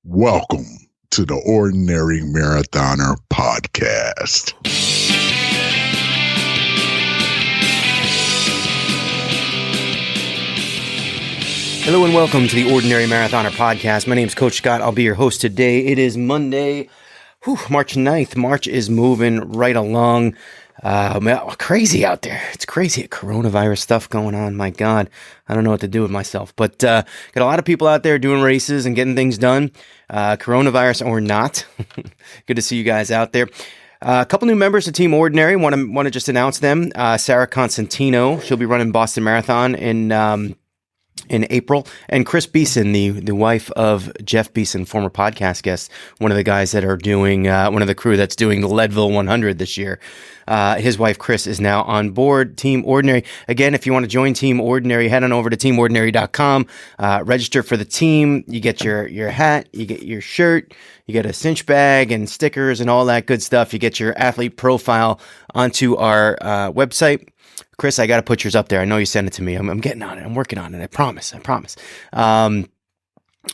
Welcome to the Ordinary Marathoner Podcast. Hello and welcome to the Ordinary Marathoner Podcast. My name is Coach Scott. I'll be your host today. It is Monday, March 9th. March is moving right along. Crazy out there. It's crazy. Coronavirus stuff going on. My God, I don't know what to do with myself. But got a lot of people out there doing races and getting things done. Coronavirus or not. Good to see you guys out there. A couple new members of Team Ordinary. Want to just announce them. Sarah Constantino. She'll be running Boston Marathon in April, and Chris Beeson, the wife of Jeff Beeson, former podcast guest, one of the guys that are doing, one of the crew that's doing the Leadville 100 this year. His wife, Chris, is now on board Team Ordinary. Again, if you want to join Team Ordinary, head on over to teamordinary.com, register for the team. You get your hat, you get your shirt, you get a cinch bag and stickers and all that good stuff. You get your athlete profile onto our website. Chris, I got to put yours up there. I know you sent it to me. I'm getting on it. I'm working on it. I promise. And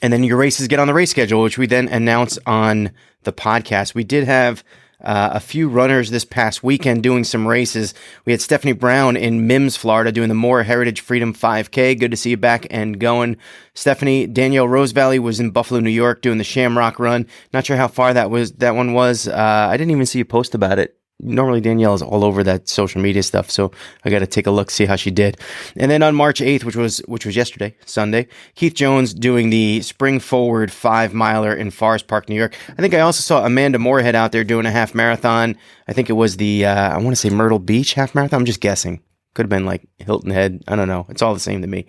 then your races get on the race schedule, which we then announce on the podcast. We did have a few runners this past weekend doing some races. We had Stephanie Brown in Mims, Florida, doing the Moore Heritage Freedom 5K. Good to see you back and going. Stephanie, Danielle Rosevalley was in Buffalo, New York, doing the Shamrock Run. Not sure how far that one was. I didn't even see you post about it. Normally Danielle is all over that social media stuff, so I got to take a look, see how she did. And then on March 8th, which was yesterday, Sunday, Keith Jones doing the Spring Forward 5-miler in Forest Park, New York. I think I also saw Amanda Moorhead out there doing a half marathon. I think it was the, I want to say Myrtle Beach half marathon. I'm just guessing. Could have been like Hilton Head. I don't know. It's all the same to me.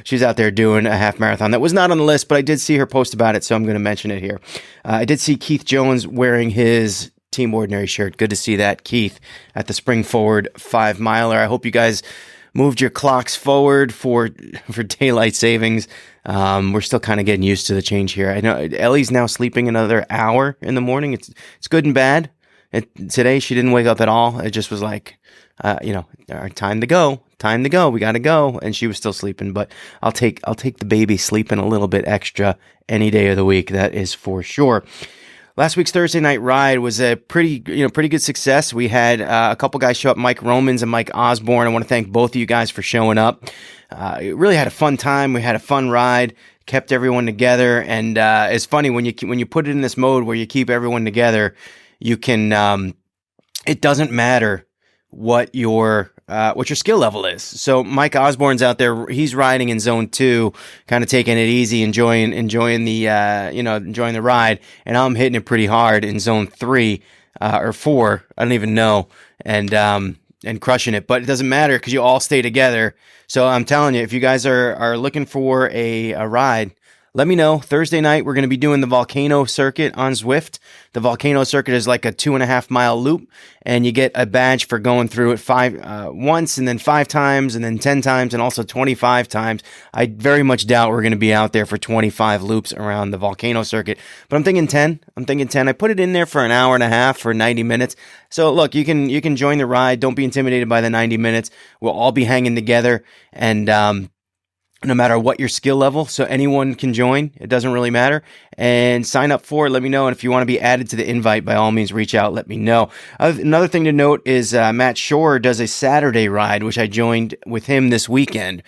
She's out there doing a half marathon. That was not on the list, but I did see her post about it, so I'm going to mention it here. I did see Keith Jones wearing his Team Ordinary shirt. Good to see that, Keith, at the Spring Forward 5-miler. I hope you guys moved your clocks forward for daylight savings. We're still kind of getting used to the change here. I know Ellie's now sleeping another hour in the morning. It's good and bad. Today she didn't wake up at all. It just was like, time to go. We got to go. And she was still sleeping, but I'll take the baby sleeping a little bit extra any day of the week. That is for sure. Last week's Thursday night ride was a pretty good success. We had a couple guys show up, Mike Romans and Mike Osborne. I want to thank both of you guys for showing up. Really had a fun time. We had a fun ride, kept everyone together, and it's funny when you put it in this mode where you keep everyone together, you can. It doesn't matter what your skill level is. So Mike Osborne's out there. He's riding in zone 2, kind of taking it easy, enjoying the ride. And I'm hitting it pretty hard in zone 3 or 4. I don't even know. And crushing it. But it doesn't matter because you all stay together. So I'm telling you, if you guys are looking for a ride, let me know. Thursday night, we're going to be doing the Volcano Circuit on Zwift. The Volcano Circuit is like a 2.5-mile loop, and you get a badge for going through it once, and then 5 times, and then 10 times, and also 25 times. I very much doubt we're going to be out there for 25 loops around the Volcano Circuit, but I'm thinking 10. I put it in there for an hour and a half for 90 minutes. So look, you can join the ride. Don't be intimidated by the 90 minutes. We'll all be hanging together, and no matter what your skill level, so anyone can join. It doesn't really matter. And sign up for it. Let me know. And if you want to be added to the invite, by all means, reach out. Let me know. Another thing to note is Matt Schorer does a Saturday ride, which I joined with him this weekend.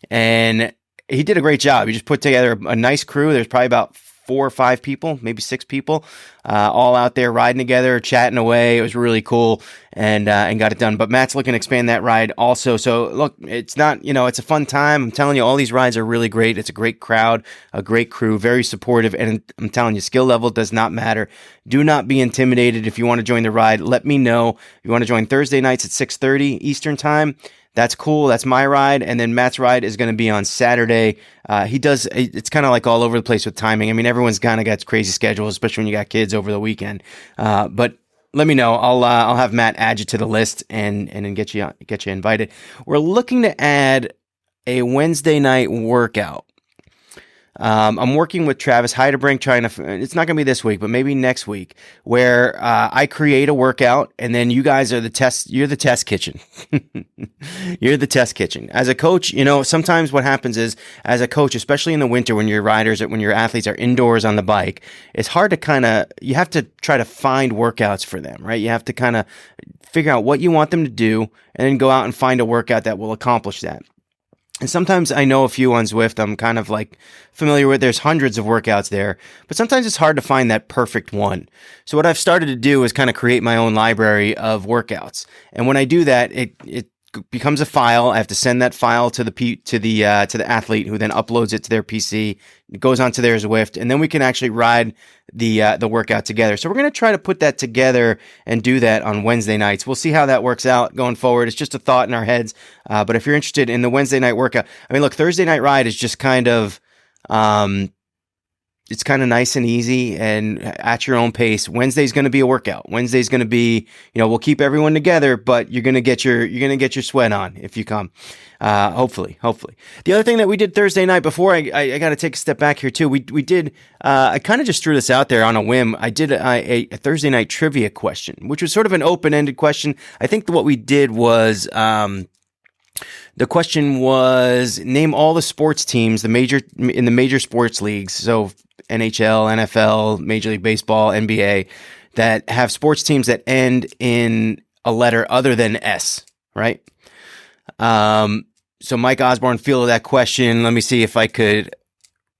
And he did a great job. He just put together a nice crew. There's probably about 4 or 5 people, maybe 6 people, all out there riding together, chatting away. It was really cool, and got it done. But Matt's looking to expand that ride also. So look, it's not, it's a fun time. I'm telling you, all these rides are really great. It's a great crowd, a great crew, very supportive. And I'm telling you, skill level does not matter. Do not be intimidated. If you want to join the ride, let me know. If you want to join Thursday nights at 6:30 Eastern time, that's cool. That's my ride. And then Matt's ride is going to be on Saturday. It's kind of like all over the place with timing. I mean, everyone's kind of got crazy schedules, especially when you got kids over the weekend. But let me know. I'll have Matt add you to the list and then get you invited. We're looking to add a Wednesday night workout. I'm working with Travis Heidebrink it's not going to be this week, but maybe next week, where I create a workout and then you guys are you're the test kitchen. You're the test kitchen. As a coach, sometimes what happens is, as a coach, especially in the winter when your athletes are indoors on the bike, it's hard to you have to try to find workouts for them, right? You have to kind of figure out what you want them to do and then go out and find a workout that will accomplish that. And sometimes I know a few on Zwift I'm kind of like familiar with. There's hundreds of workouts there, but sometimes it's hard to find that perfect one. So what I've started to do is kind of create my own library of workouts. And when I do that, it becomes a file. I have to send that file to the athlete, who then uploads it to their PC. It goes onto their Zwift, and then we can actually ride the workout together. So we're going to try to put that together and do that on Wednesday nights. We'll see how that works out going forward. It's just a thought in our heads. But if you're interested in the Wednesday night workout, look, Thursday night ride is just kind of, it's kind of nice and easy and at your own pace. Wednesday's going to be a workout. Wednesday's going to be, we'll keep everyone together, but you're going to get your sweat on if you come. Hopefully. The other thing that we did Thursday night, before I got to take a step back here too. We did, I kind of just threw this out there on a whim. I did a Thursday night trivia question, which was sort of an open-ended question. I think what we did was, the question was, name all the sports teams, in the major sports leagues. So NHL, NFL, Major League Baseball, NBA, that have sports teams that end in a letter other than S, right? So Mike Osborne fielded that question. Let me see if I could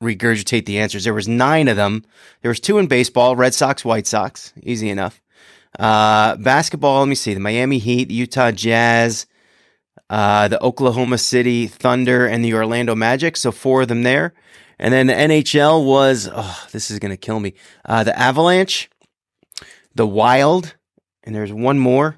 regurgitate the answers. There was 9 of them. There was 2 in baseball, Red Sox, White Sox, easy enough. Basketball, let me see, the Miami Heat, the Utah Jazz, the Oklahoma City Thunder, and the Orlando Magic. So 4 of them there. And then the NHL was, this is going to kill me. The Avalanche, the Wild, and there's one more,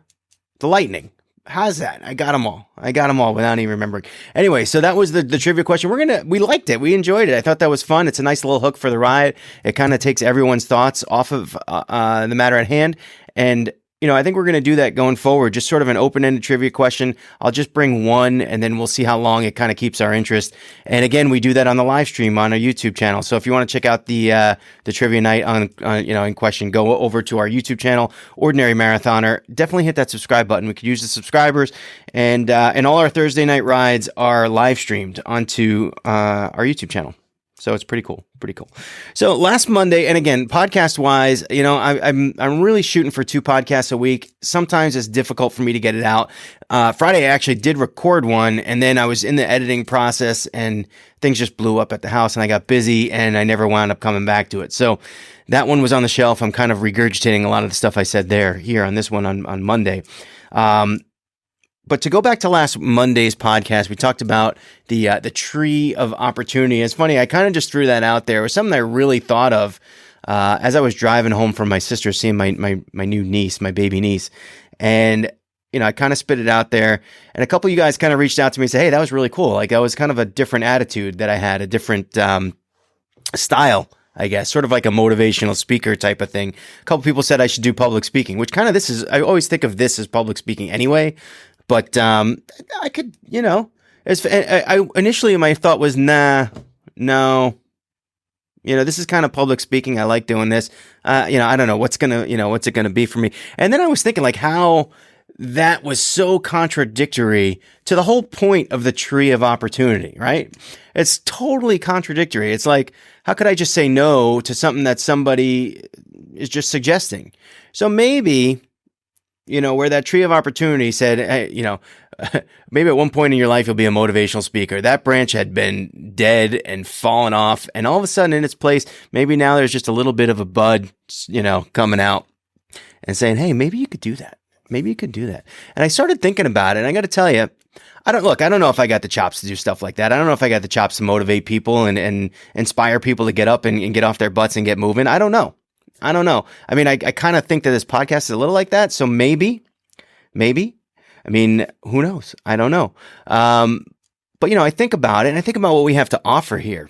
the Lightning. How's that? I got them all without even remembering. Anyway, so that was the trivia question. We liked it. We enjoyed it. I thought that was fun. It's a nice little hook for the ride. It kind of takes everyone's thoughts off of the matter at hand. And I think we're going to do that going forward, just sort of an open-ended trivia question. I'll just bring one, and then we'll see how long it kind of keeps our interest. And again, we do that on the live stream on our YouTube channel. So if you want to check out the trivia night in question, go over to our YouTube channel, Ordinary Marathoner. Definitely hit that subscribe button. We could use the subscribers, and all our Thursday night rides are live streamed onto our YouTube channel. So it's pretty cool. So last Monday, and again, podcast wise, I'm really shooting for 2 podcasts a week. Sometimes it's difficult for me to get it out. Friday, I actually did record one, and then I was in the editing process, and things just blew up at the house, and I got busy, and I never wound up coming back to it. So that one was on the shelf. I'm kind of regurgitating a lot of the stuff I said here on this one on Monday. But to go back to last Monday's podcast, we talked about the tree of opportunity. It's funny, I kind of just threw that out there. It was something I really thought of as I was driving home from my sister seeing my new niece, my baby niece. And, I kind of spit it out there. And a couple of you guys kind of reached out to me and said, hey, that was really cool. Like, that was kind of a different attitude that I had, a different style, I guess, sort of like a motivational speaker type of thing. A couple people said I should do public speaking, which kind of I always think of this as public speaking anyway. But I could, initially my thought was, no, this is kind of public speaking. I like doing this. I don't know what's it gonna be for me. And then I was thinking like how that was so contradictory to the whole point of the tree of opportunity, right? It's totally contradictory. It's like, how could I just say no to something that somebody is just suggesting? So maybe, where that tree of opportunity said, hey, maybe at one point in your life, you'll be a motivational speaker. That branch had been dead and fallen off. And all of a sudden in its place, maybe now there's just a little bit of a bud, coming out and saying, hey, maybe you could do that. Maybe you could do that. And I started thinking about it. And I got to tell you, I don't know if I got the chops to do stuff like that. I don't know if I got the chops to motivate people and inspire people to get up and get off their butts and get moving. I don't know. I kind of think that this podcast is a little like that. So maybe, who knows? I don't know. But I think about it and I think about what we have to offer here.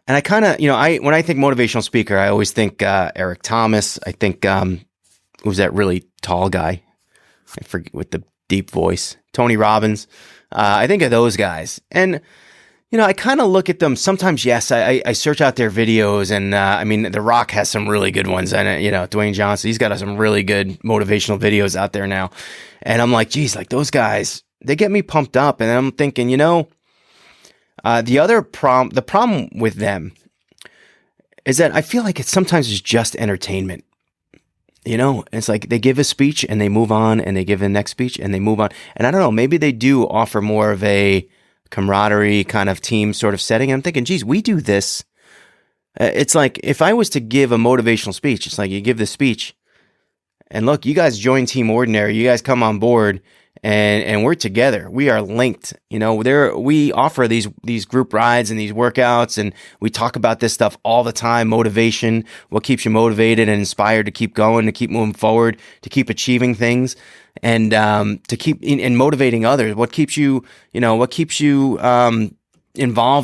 And I kind of, when I think motivational speaker, I always think, Eric Thomas. I think, who's that really tall guy? I forget, with the deep voice, Tony Robbins. I think of those guys. And, I kind of look at them sometimes. Yes, I search out their videos, and I mean, The Rock has some really good ones, and Dwayne Johnson, he's got some really good motivational videos out there now, and I'm like, geez, like those guys, they get me pumped up, and I'm thinking, the problem with them is that I feel like sometimes it's just entertainment. It's like they give a speech and they move on, and they give the next speech and they move on, and I don't know, maybe they do offer more of a camaraderie kind of team sort of setting. I'm thinking, geez, we do this. It's like if I was to give a motivational speech, it's like you give the speech and look, you guys join Team Ordinary, you guys come on board and we're together. We are linked. We offer these group rides and these workouts, and we talk about this stuff all the time. Motivation, what keeps you motivated and inspired to keep going, to keep moving forward, to keep achieving things. And to keep in motivating others, what keeps you involved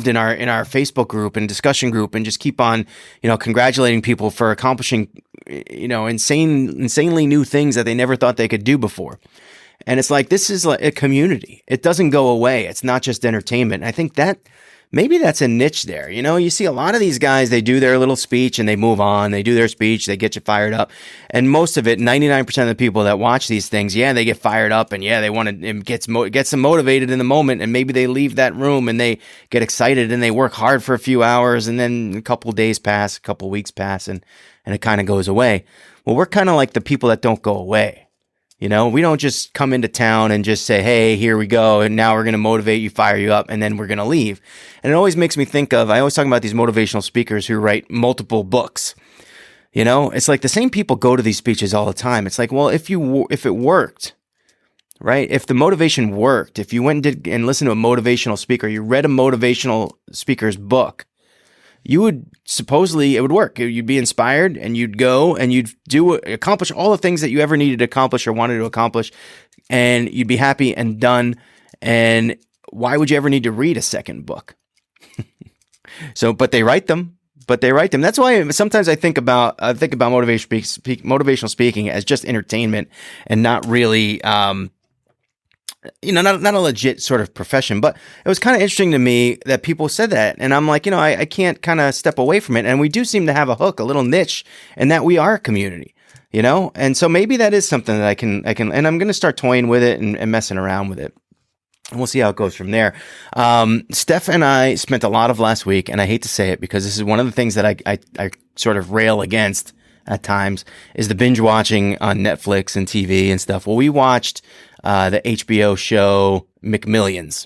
in our Facebook group and discussion group, and just keep on, congratulating people for accomplishing, insanely new things that they never thought they could do before. And it's like, this is like a community. It doesn't go away. It's not just entertainment. And I think that maybe that's a niche there. You see a lot of these guys, they do their little speech and they move on. They do their speech, they get you fired up. And most of it, 99% of the people that watch these things, they get fired up, and they want to get them motivated in the moment. And maybe they leave that room and they get excited and they work hard for a few hours, and then a couple of days pass, a couple of weeks pass, and it kind of goes away. Well, we're kind of like the people that don't go away. We don't just come into town and just say, hey, here we go, and now we're going to motivate you, fire you up, and then we're going to leave. And it always makes me think of, I always talk about these motivational speakers who write multiple books. It's like the same people go to these speeches all the time. It's like, well, if it worked, right? If the motivation worked, if you went and listened to a motivational speaker, you read a motivational speaker's book, it would work. You'd be inspired, and you'd go and you'd accomplish all the things that you ever needed to accomplish or wanted to accomplish, and you'd be happy and done. And why would you ever need to read a second book? But they write them. That's why sometimes I think about motivational speaking as just entertainment and not really, not a legit sort of profession. But it was kind of interesting to me that people said that. And I'm like, I can't kind of step away from it. And we do seem to have a hook, a little niche, and that we are a community, And so maybe that is something that I can, and I'm going to start toying with it and messing around with it. And we'll see how it goes from there. Steph and I spent a lot of last week, and I hate to say it because this is one of the things that I sort of rail against at times, is the binge watching on Netflix and TV and stuff. Well, we watched the HBO show McMillions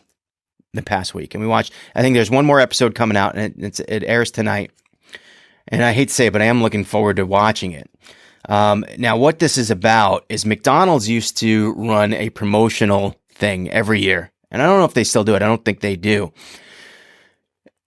the past week, and I think there's one more episode coming out, and it airs tonight. And I hate to say it, but I am looking forward to watching it. Now, what this is about is McDonald's used to run a promotional thing every year, and I don't know if they still do it. I don't think they do.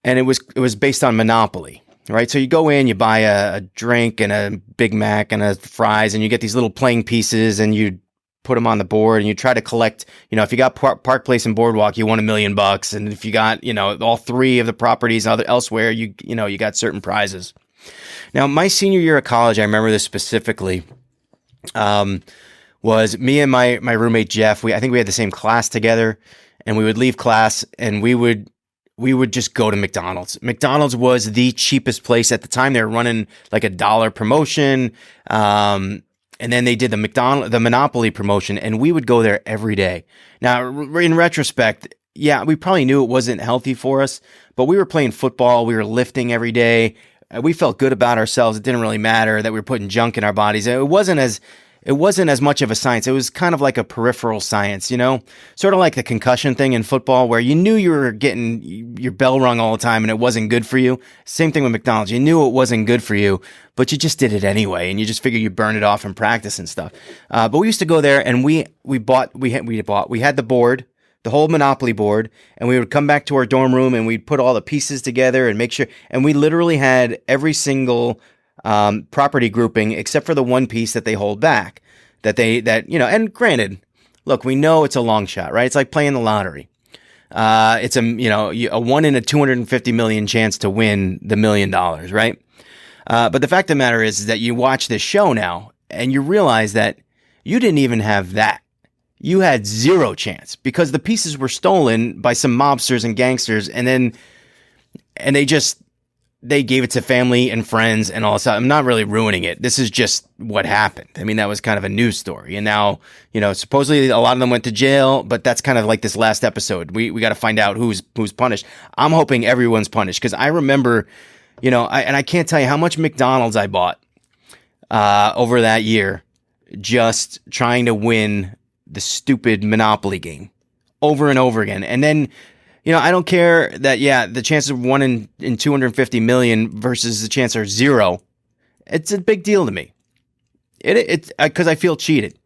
And it was based on Monopoly, right? So you go in, you buy a drink and a Big Mac and a fries, and you get these little playing pieces, and you put them on the board, and you try to collect. If you got Park Place and Boardwalk, you won $1 million bucks, and if you got all three of the properties elsewhere, you got certain prizes. Now, my senior year of college, I remember this specifically. Was me and my roommate Jeff. I think we had the same class together, and we would leave class and we would just go to McDonald's. McDonald's was the cheapest place at the time. They were running like $1 promotion, and then they did the Monopoly promotion, and we would go there every day. Now, in retrospect, we probably knew it wasn't healthy for us, but we were playing football, we were lifting every day. We felt good about ourselves. It didn't really matter that we were putting junk in our bodies. It wasn't as much of a science. It was kind of like a peripheral science, sort of like the concussion thing in football, where you knew you were getting your bell rung all the time and it wasn't good for you. Same thing with McDonald's. You knew it wasn't good for you, but you just did it anyway, and you just figured you'd burn it off in practice and stuff. But we used to go there, and we had the board, the whole Monopoly board, and we would come back to our dorm room and we'd put all the pieces together and make sure, and we literally had every single property grouping except for the one piece that they hold back, and granted, look, we know it's a long shot, right? It's like playing the lottery. It's a 1 in a 250 million chance to win the $1 million, right? But the fact of the matter is that you watch this show now and you realize that you didn't even have that. you had zero chance because the pieces were stolen by some mobsters and gangsters, and they gave it to family and friends and all that. I'm not really ruining it. This is just what happened. I mean, that was kind of a news story. And now, supposedly a lot of them went to jail, but that's kind of like this last episode. We got to find out who's punished. I'm hoping everyone's punished because I remember, and I can't tell you how much McDonald's I bought over that year just trying to win the stupid Monopoly game over and over again. And then, I don't care that, the chances of 1 in 250 million versus the chance are 0. It's a big deal to me. It's because I feel cheated,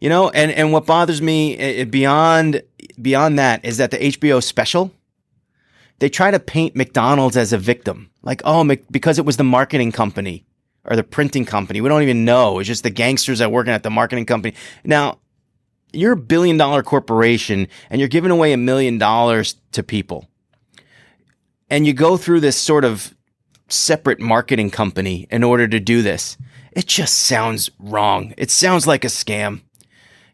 and what bothers me beyond that is that the HBO special, they try to paint McDonald's as a victim. Like, because it was the marketing company or the printing company. We don't even know. It's just the gangsters that working at the marketing company. Now, you're a $1 billion corporation and you're giving away $1 million to people. And you go through this sort of separate marketing company in order to do this. It just sounds wrong. It sounds like a scam.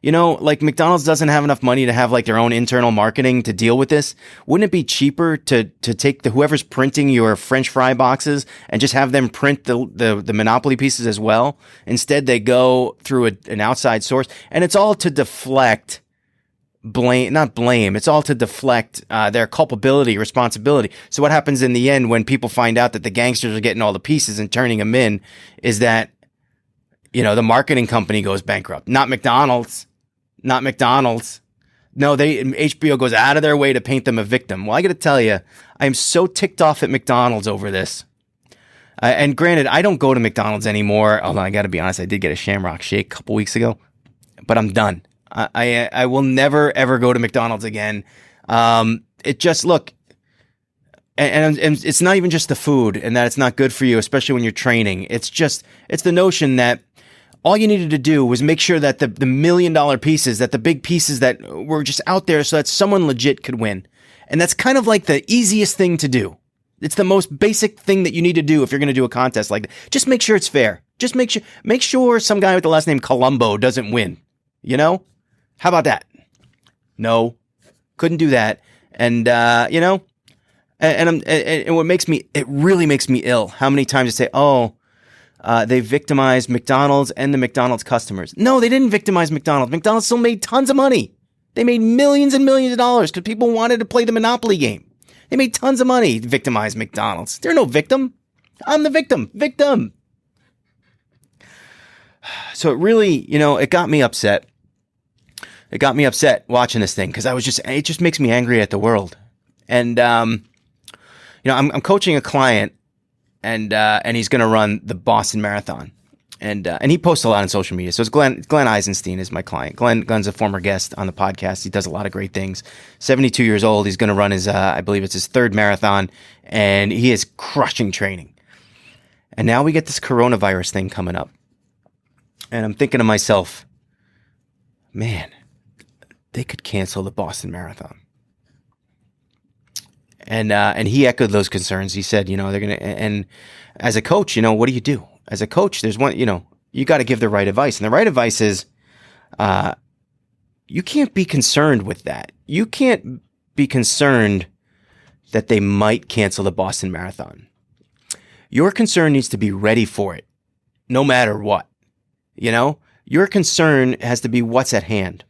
Like McDonald's doesn't have enough money to have like their own internal marketing to deal with this. Wouldn't it be cheaper to take whoever's printing your French fry boxes and just have them print the Monopoly pieces as well? Instead, they go through an outside source, and it's all to deflect not blame. It's all to deflect their culpability, responsibility. So what happens in the end when people find out that the gangsters are getting all the pieces and turning them in is that, the marketing company goes bankrupt, not McDonald's. Not McDonald's. No, HBO goes out of their way to paint them a victim. Well, I got to tell you, I am so ticked off at McDonald's over this. And granted, I don't go to McDonald's anymore. Although I got to be honest, I did get a Shamrock Shake a couple weeks ago, but I'm done. I will never ever go to McDonald's again. It just and it's not even just the food and that it's not good for you, especially when you're training. It's the notion that all you needed to do was make sure that the $1 million pieces, that the big pieces that were just out there so that someone legit could win. And that's kind of like the easiest thing to do. It's the most basic thing that you need to do if you're going to do a contest like that. Just make sure it's fair. Just make sure some guy with the last name Colombo doesn't win. How about that? No, couldn't do that. And, and it really makes me ill how many times I say, they victimized McDonald's and the McDonald's customers. No, they didn't victimize McDonald's. McDonald's still made tons of money. They made millions and millions of dollars because people wanted to play the Monopoly game. They made tons of money to victimize McDonald's. They're no victim. I'm the victim. Victim. So it really, it got me upset. It got me upset watching this thing because it just makes me angry at the world. And, I'm coaching a client. And he's going to run the Boston Marathon, and he posts a lot on social media. So it's Glenn Eisenstein is my client. Glenn's a former guest on the podcast. He does a lot of great things. 72 years old. He's going to run his, I believe it's his 3rd marathon, and he is crushing training. And now we get this coronavirus thing coming up, and I'm thinking to myself, man, they could cancel the Boston Marathon. And he echoed those concerns. He said, they're going to, and as a coach, what do you do? As a coach, there's one, you got to give the right advice. And the right advice is, you can't be concerned with that. You can't be concerned that they might cancel the Boston Marathon. Your concern needs to be ready for it, no matter what. Your concern has to be what's at hand.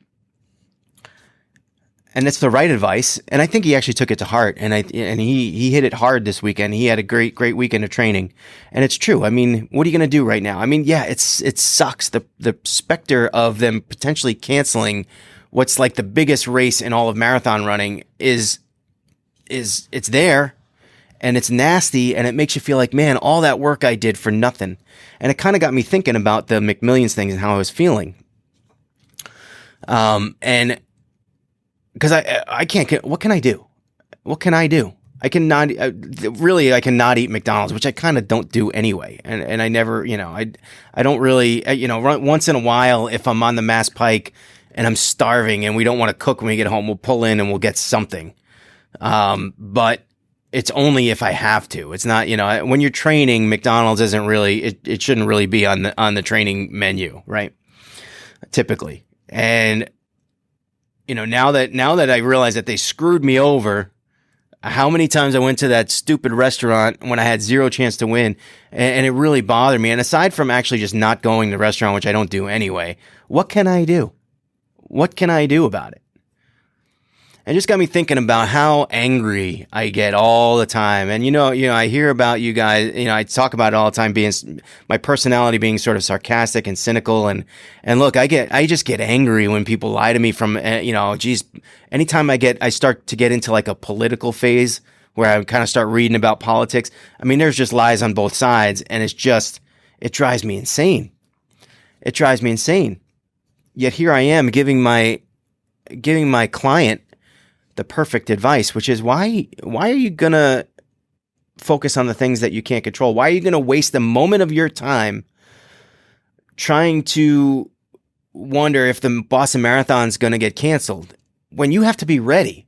And it's the right advice. And I think he actually took it to heart. And he hit it hard this weekend. He had a great weekend of training. And it's true. I mean, what are you going to do right now? I mean, yeah, it sucks. The specter of them potentially canceling what's like the biggest race in all of marathon running is it's there, and it's nasty, and it makes you feel like, man, all that work I did for nothing. And it kind of got me thinking about the McMillions thing and how I was feeling. And because I can't, what can I do? What can I do? I cannot, I cannot eat McDonald's, which I kind of don't do anyway. And I never, I don't really, once in a while, if I'm on the Mass Pike and I'm starving and we don't want to cook when we get home, we'll pull in and we'll get something. But it's only if I have to. It's not, when you're training, McDonald's isn't really, it shouldn't really be on the training menu, right? Typically. And now that I realize that they screwed me over, how many times I went to that stupid restaurant when I had zero chance to win, and it really bothered me. And aside from actually just not going to the restaurant, which I don't do anyway, what can I do? What can I do about it? It just got me thinking about how angry I get all the time. And I hear about you guys, I talk about it all the time, being my personality being sort of sarcastic and cynical. And look, I just get angry when people lie to me from, anytime I start to get into like a political phase where I kind of start reading about politics. I mean, there's just lies on both sides, and it drives me insane. It drives me insane. Yet here I am giving my client the perfect advice, which is why are you going to focus on the things that you can't control? Why are you going to waste a moment of your time trying to wonder if the Boston Marathon is going to get canceled when you have to be ready?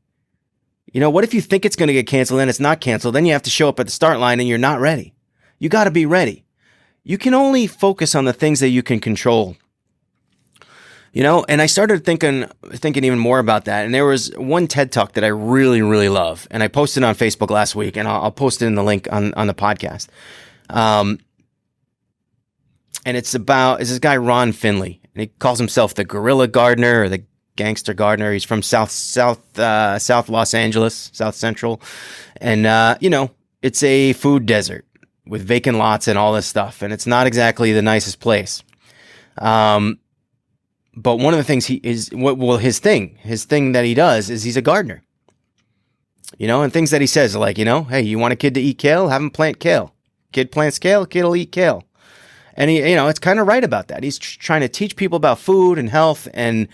What if you think it's going to get canceled and it's not canceled? Then you have to show up at the start line and you're not ready. You got to be ready. You can only focus on the things that you can control. And I started thinking even more about that. And there was one TED Talk that I really, really love. And I posted it on Facebook last week, and I'll post it in the link on the podcast. And it's this guy, Ron Finley, and he calls himself the guerrilla gardener or the gangster gardener. He's from South Los Angeles, South Central. And, it's a food desert with vacant lots and all this stuff. And it's not exactly the nicest place. But one of the things his thing that he does is he's a gardener, and things that he says like, hey, you want a kid to eat kale? Have him plant kale. Kid plants kale, kid'll eat kale. And he, it's kind of right about that. He's trying to teach people about food and health and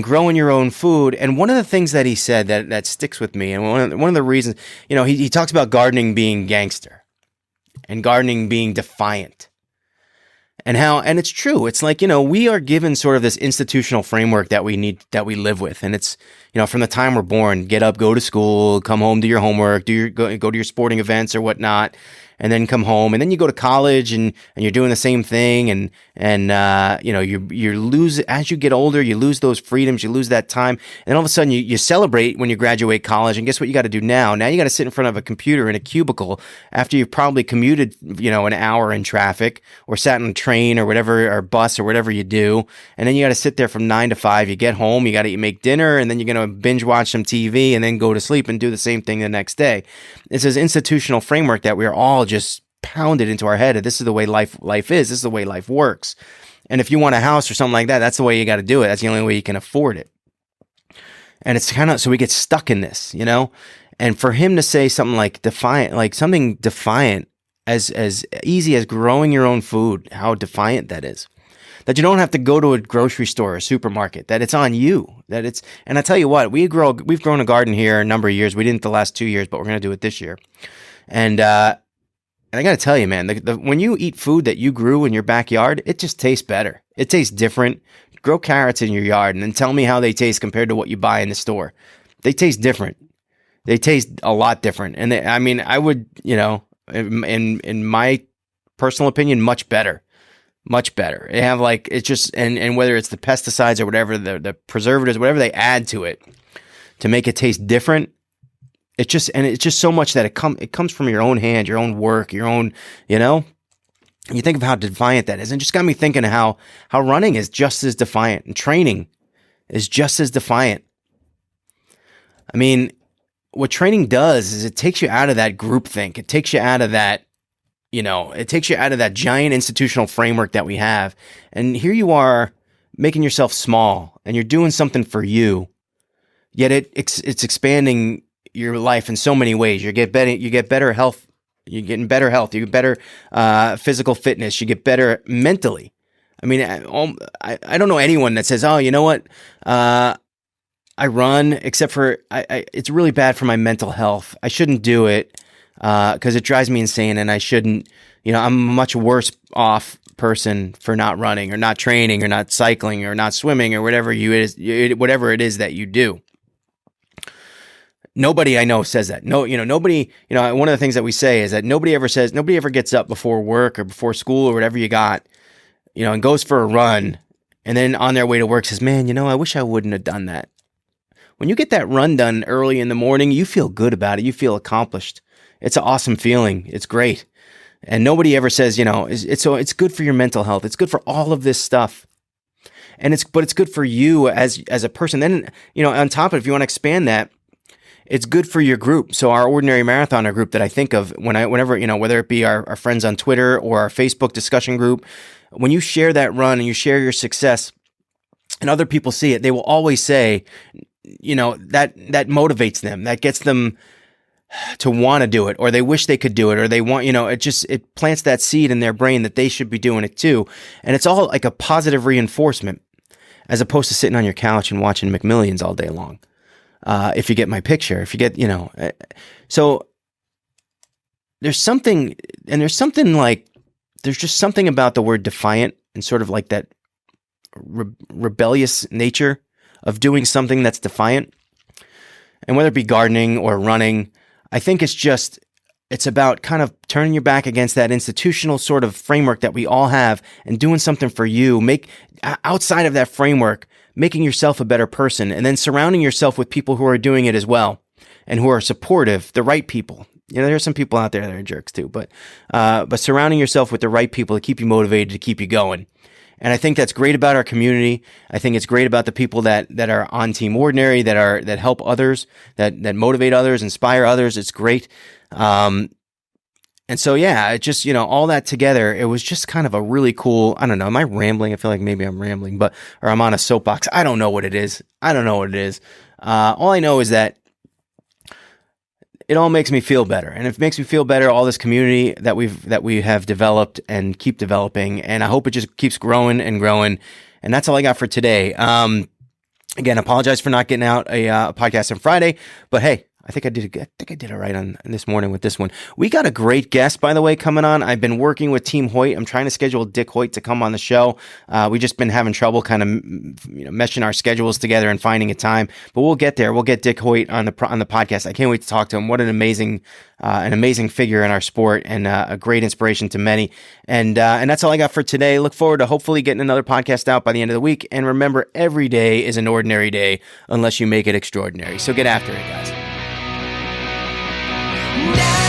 growing your own food. And one of the things that he said that sticks with me, and one of the reasons, he talks about gardening being gangster and gardening being defiant. And it's true. It's like, we are given sort of this institutional framework that we live with. And it's, from the time we're born, get up, go to school, come home, do your homework, go to your sporting events or whatnot, and then come home. And then you go to college and you're doing the same thing. And you lose, as you get older, you lose those freedoms, you lose that time. And all of a sudden you celebrate when you graduate college. And guess what you got to do now? Now you got to sit in front of a computer in a cubicle after you've probably commuted, an hour in traffic or sat on a train or whatever, or bus or whatever you do. And then you got to sit there from 9 to 5. You get home, you got to make dinner, and then you're going to binge watch some TV and then go to sleep and do the same thing the next day. It's this institutional framework that we're all just pounded into our head. This is the way life is. This is the way life works. And if you want a house or something like that, that's the way you got to do it. That's the only way you can afford it. And it's kind of, so we get stuck in this, and for him to say something like defiant, like something defiant, as easy as growing your own food, how defiant that is. That you don't have to go to a grocery store or a supermarket, that it's on you, and I tell you what, we've grown a garden here a number of years. We didn't the last 2 years, but we're going to do it this year. And I got to tell you, man, when you eat food that you grew in your backyard, it just tastes better. It tastes different. Grow carrots in your yard and then tell me how they taste compared to what you buy in the store. They taste different. They taste a lot different. And I would, in my personal opinion, much better. Much better. They have it's just, and whether it's the pesticides or whatever, the preservatives, whatever they add to it to make it taste different, it's just so much that it comes from your own hand, your own work, your own, you think of how defiant that is. And just got me thinking of how running is just as defiant and training is just as defiant. I mean, what training does is it takes you out of that groupthink. It takes you out of that, it takes you out of that giant institutional framework that we have. And here you are making yourself small and you're doing something for you, yet it's expanding your life in so many ways. You get better health. You're getting better health. You get better physical fitness. You get better mentally. I mean, I don't know anyone that says, oh, you know what? I run, except for it's really bad for my mental health. I shouldn't do it because it drives me insane, and I shouldn't. I'm a much worse off person for not running or not training or not cycling or not swimming or whatever it is that you do. Nobody I know says that. No, nobody, one of the things that we say is that nobody ever gets up before work or before school or whatever you got, and goes for a run and then on their way to work says, man, I wish I wouldn't have done that. when you get that run done early in the morning, you feel good about it. You feel accomplished. It's an awesome feeling. It's great. And nobody ever says, it's good for your mental health. It's good for all of this stuff. But it's good for you as a person. Then, on top of it, if you want to expand that, it's good for your group. So our Ordinary Marathoner group that I think of whenever, whether it be our friends on Twitter or our Facebook discussion group, when you share that run and you share your success and other people see it, they will always say, that motivates them, that gets them to want to do it, or they wish they could do it, or they want, it plants that seed in their brain that they should be doing it too. And it's all like a positive reinforcement as opposed to sitting on your couch and watching McMillions all day long. If you get my picture, so there's just something about the word defiant and sort of like that rebellious nature of doing something that's defiant. And whether it be gardening or running, I think it's about kind of turning your back against that institutional sort of framework that we all have and doing something for you, outside of that framework, making yourself a better person, and then surrounding yourself with people who are doing it as well and who are supportive, the right people. There's some people out there that are jerks too, but surrounding yourself with the right people to keep you motivated, to keep you going. And I think that's great about our community. I think it's great about the people that are on Team Ordinary, that help others, that motivate others, inspire others. It's great. And so, yeah, it just, all that together, it was just kind of a really cool, I don't know, am I rambling? I feel like maybe I'm rambling, or I'm on a soapbox. I don't know what it is. All I know is that it all makes me feel better. And if it makes me feel better, all this community that we have developed and keep developing, and I hope it just keeps growing and growing. And that's all I got for today. Again, apologize for not getting out a podcast on Friday, but hey, I think I did it right on this morning with this one. We got a great guest, by the way, coming on. I've been working with Team Hoyt. I'm trying to schedule Dick Hoyt to come on the show. We just been having trouble kind of meshing our schedules together and finding a time, but we'll get there. We'll get Dick Hoyt on the podcast. I can't wait to talk to him. What an amazing figure in our sport, and a great inspiration to many. And that's all I got for today. Look forward to hopefully getting another podcast out by the end of the week. And remember, every day is an ordinary day unless you make it extraordinary. So get after it, guys. Now